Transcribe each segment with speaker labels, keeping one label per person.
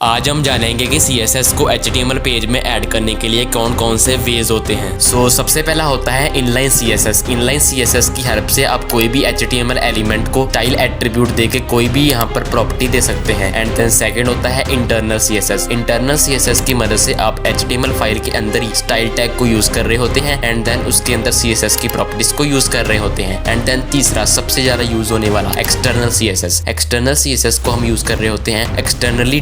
Speaker 1: आज हम जानेंगे कि CSS को HTML पेज में ऐड करने के लिए कौन कौन से वेज होते हैं। सबसे पहला होता है इनलाइन CSS। इनलाइन CSS की हेल्प से आप कोई भी HTML एलिमेंट को स्टाइल एट्रीब्यूट देके कोई भी यहाँ पर प्रॉपर्टी दे सकते हैं। एंड देन सेकंड होता है इंटरनल CSS। इंटरनल CSS की मदद से आप HTML फाइल के अंदर ही स्टाइल टैग को यूज कर रहे होते हैं एंड देन उसके अंदर CSS की प्रॉपर्टीज को यूज कर रहे होते हैं। एंड देन तीसरा सबसे ज्यादा यूज होने वाला एक्सटर्नल CSS। एक्सटर्नल CSS को हम यूज कर रहे होते हैं एक्सटर्नली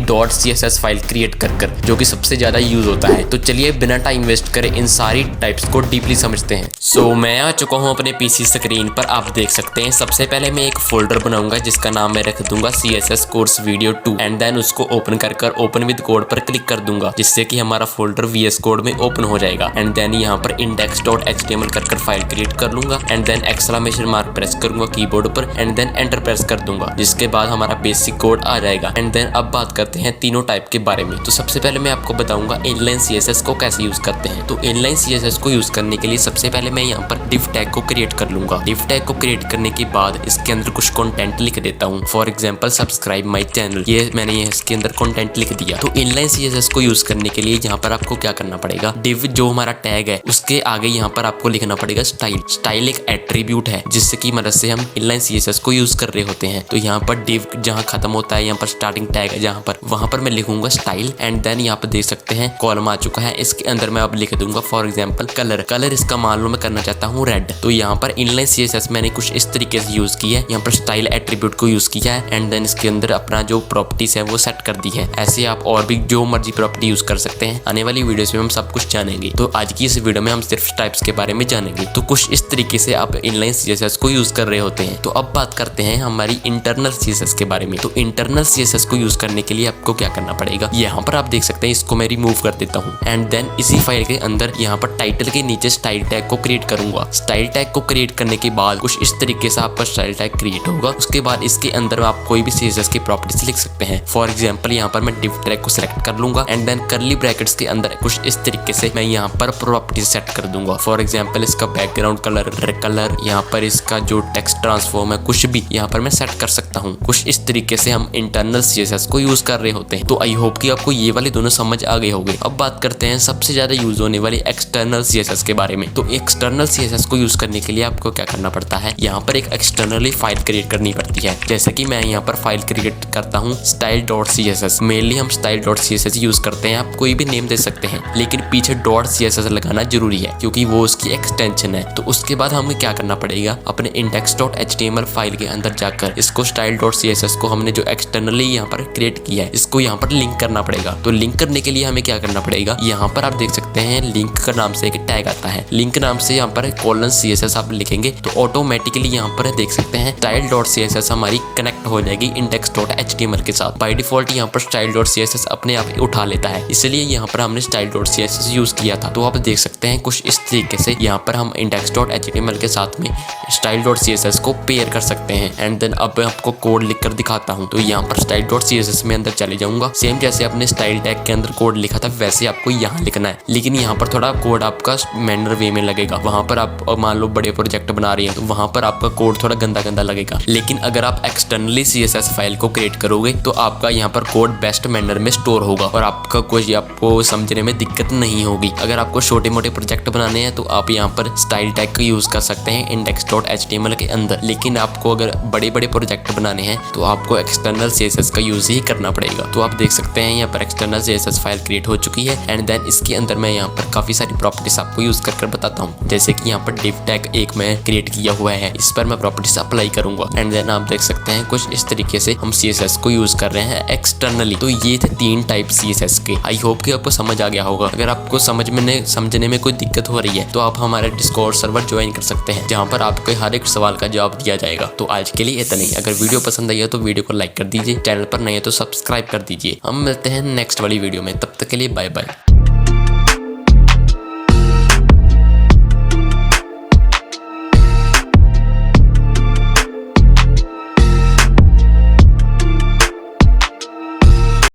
Speaker 1: CSS फाइल क्रिएट कर जो कि सबसे ज्यादा यूज होता है। तो चलिए बिना टाइम वेस्ट करे इन सारी टाइप्स को डीपली समझते हैं। मैं आ चुका हूं अपने पीसी स्क्रीन पर, आप देख सकते हैं। सबसे पहले मैं एक फोल्डर बनाऊंगा जिसका नाम मैं रख दूंगा CSS course video 2 and then उसको ओपन कर ओपन विद कोड पर क्लिक कर दूंगा जिससे कि हमारा फोल्डर VS कोड में ओपन हो जाएगा। एंड देन यहाँ पर index.html कर फाइल क्रिएट कर लूंगा and then exclamation mark press करूंगा कीबोर्ड पर एंड देन एंटर प्रेस कर दूंगा जिसके बाद हमारा बेसिक कोड आ जाएगा। एंड देन अब बात करते हैं तीनों टाइप के बारे में। तो सबसे पहले मैं आपको बताऊंगा इनलाइन CSS को कैसे यूज करते हैं। तो इनलाइन CSS को यूज करने के लिए सबसे पहले मैं यहाँ पर div टैग को क्रिएट कर लूंगा। div टैग को क्रिएट करने के बाद इसके अंदर कुछ कंटेंट लिख देता हूँ। For example subscribe my channel, ये मैंने इसके अंदर कंटेंट लिख दिया। तो इनलाइन CSS को यूज करने के लिए यहाँ पर आपको क्या करना पड़ेगा, div जो हमारा टैग है उसके आगे यहाँ पर आपको लिखना पड़ेगा स्टाइल। स्टाइल एक एट्रीब्यूट है जिससे की मदद से हम इनलाइन CSS को यूज कर रहे होते हैं। तो यहाँ पर div जहाँ खत्म होता है, यहाँ पर स्टार्टिंग टैग है जहाँ पर, वहां पर मैं लिखूंगा स्टाइल एंड देन यहाँ पर देख सकते हैं कॉलम आ चुका है। इसके अंदर मैं अब लिख दूंगा फॉर एग्जांपल कलर इसका मान लो मैं करना चाहता हूँ रेड। तो यहाँ पर इनलाइन CSS मैंने कुछ इस तरीके से यूज किया है। यहाँ पर स्टाइल एट्रीब्यूट को यूज किया है एंड देन इसके अंदर अपना जो प्रॉपर्टीज है वो सेट कर दी है। ऐसे आप और भी जो मर्जी प्रॉपर्टी यूज कर सकते हैं। आने वाली वीडियोस में हम सब कुछ जानेंगे। तो आज की इस वीडियो में हम सिर्फ टाइप्स के बारे में जानेंगे। तो कुछ इस तरीके से आप इनलाइन CSS को यूज कर रहे होते हैं। तो अब बात करते हैं हमारी इंटरनल CSS के बारे में। तो इंटरनल CSS को यूज करने के लिए आपको क्या करना पड़ेगा, यहाँ पर आप देख सकते हैं। इसको मैं रिमूव कर देता हूँ एंड देन इसी फाइल के अंदर यहाँ पर टाइटल के नीचे स्टाइल टैग को क्रिएट करूंगा। स्टाइल टैग को क्रिएट करने के बाद कुछ इस तरीके से आपका स्टाइल टैग क्रिएट होगा। उसके बाद इसके अंदर आप कोई भी CSS की प्रॉपर्टीज लिख सकते हैं। फॉर एग्जांपल यहाँ पर मैं div टैग को सिलेक्ट कर लूंगा एंड देन कर्ली ब्रैकेट्स के अंदर कुछ इस तरीके से मैं यहाँ पर प्रॉपर्टीज सेट कर दूंगा। फॉर एग्जांपल इसका बैकग्राउंड कलर, यहाँ पर इसका जो टेक्स्ट ट्रांसफॉर्म है, कुछ भी यहाँ पर मैं सेट कर सकता हूँ। कुछ इस तरीके से हम इंटरनल CSS को यूज कर रहे होते हैं। तो आई होप कि आपको ये वाले दोनों समझ आ गए होंगे। अब बात करते हैं सबसे ज्यादा यूज होने वाली एक्सटर्नल CSS के बारे में। तो एक्सटर्नल CSS को यूज करने के लिए आपको क्या करना पड़ता है, यहाँ पर एक एक्सटर्नली फाइल क्रिएट करनी पड़ती है। जैसे कि मैं यहाँ पर फाइल क्रिएट करता हूँ style.css। मेनली हम style.css यूज करते हैं। आप कोई भी नेम दे सकते हैं लेकिन पीछे .css लगाना जरूरी है क्योंकि वो उसकी एक्सटेंशन है। तो उसके बाद हमें क्या करना पड़ेगा, अपने index.html फाइल के अंदर जाकर इसको style.css को हमने जो एक्सटर्नली यहाँ पर क्रिएट किया है इसको यहाँ पर लिंक करना पड़ेगा। तो लिंक करने के लिए हमें क्या करना पड़ेगा, यहाँ पर आप देख सकते हैं लिंक का नाम से एक टैग आता है। लिंक नाम से यहाँ पर :CSS आप लिखेंगे तो ऑटोमेटिकली यहाँ पर देख सकते हैं style.css हमारी कनेक्ट हो जाएगी index.html के साथ। बाय डिफॉल्ट यहाँ पर style.css अपने आप उठा लेता है, इसलिए यहाँ पर हमने style.css यूज किया था। तो आप देख सकते हैं कुछ इस तरीके से यहाँ पर हम index.html के साथ में style.css को पेयर कर सकते हैं। एंड देन अब आपको कोड लिखकर दिखाता हूँ। तो यहाँ पर style.css में अंदर चले जाऊंगा। सेम जैसे अपने स्टाइल टैग के अंदर कोड लिखा था वैसे आपको यहाँ लिखना है, लेकिन यहाँ पर थोड़ा कोड आपका मैनर वे में लगेगा। वहां पर आप मान लो बड़े प्रोजेक्ट बना रहे हैं तो वहां पर आपका कोड थोड़ा गंदा लगेगा। लेकिन अगर आप एक्सटर्नली CSS फाइल को क्रिएट करोगे तो आपका यहाँ पर कोड बेस्ट मैनर में स्टोर होगा और आपको समझने में दिक्कत नहीं होगी। अगर आपको छोटे मोटे प्रोजेक्ट बनाने हैं तो आप यहाँ पर स्टाइल टैग का यूज कर सकते हैं index.html के अंदर। लेकिन आपको अगर बड़े प्रोजेक्ट बनाने हैं तो आपको एक्सटर्नल CSS का यूज ही करना पड़ेगा। तो आप देख सकते हैं यहाँ पर एक्सटर्नल CSS फाइल क्रिएट हो चुकी है एंड देन इसके अंदर मैं यहाँ पर काफी सारी प्रॉपर्टीज आपको यूज कर बताता हूँ। जैसे कि यहाँ पर div टैग एक मैं क्रिएट किया हुआ है, इस पर मैं प्रॉपर्टीज अप्लाई करूंगा एंड देन आप देख सकते हैं कुछ इस तरीके से हम CSS को यूज कर रहे हैं एक्सटर्नली। तो ये थे 3 टाइप CSS के। आई होप कि आपको समझ आ गया होगा। अगर आपको समझने में कोई दिक्कत हो रही है तो आप हमारे डिस्कॉर्ड सर्वर ज्वाइन कर सकते हैं जहाँ पर आपके हर एक सवाल का जवाब दिया जाएगा। तो आज के लिए इतना ही। अगर वीडियो पसंद आई है तो वीडियो को लाइक कर दीजिए, चैनल पर नए हैं तो सब्सक्राइब कर दीजिए। हम मिलते हैं नेक्स्ट वाली वीडियो में, तब तक के लिए बाय बाय।